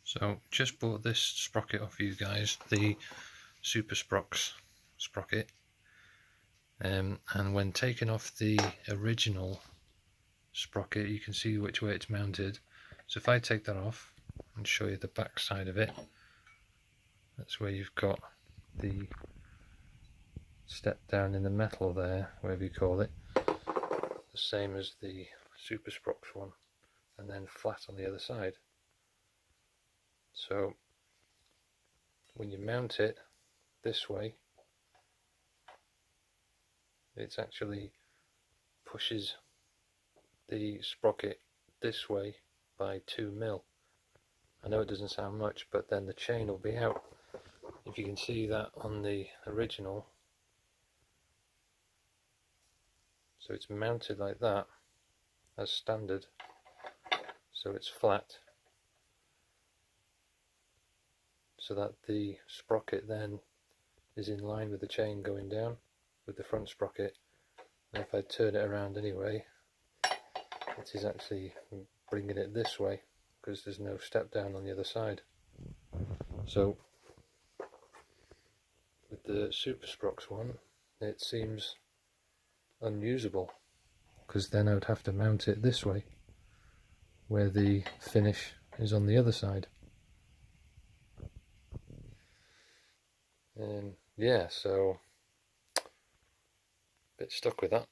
So just bought this sprocket off you guys, the Supersprox Sprocket, and when taking off the original sprocket you can see which way it's mounted. So if I take that off and show you the back side of it, that's where you've got the step down in the metal there, whatever you call it, the same as the Supersprox one, and then flat on the other side. So when you mount it this way, it actually pushes the sprocket this way by 2 mil. I know it doesn't sound much, but then the chain will be out. If you can see that on the original, so it's mounted like that as standard, so it's flat, so that the sprocket then is in line with the chain going down with the front sprocket. And if I turn it around anyway, it is actually bringing it this way because there's no step down on the other side. So with the Supersprox one, it seems unusable because then I would have to mount it this way where the finish is on the other side. And yeah, so a bit stuck with that.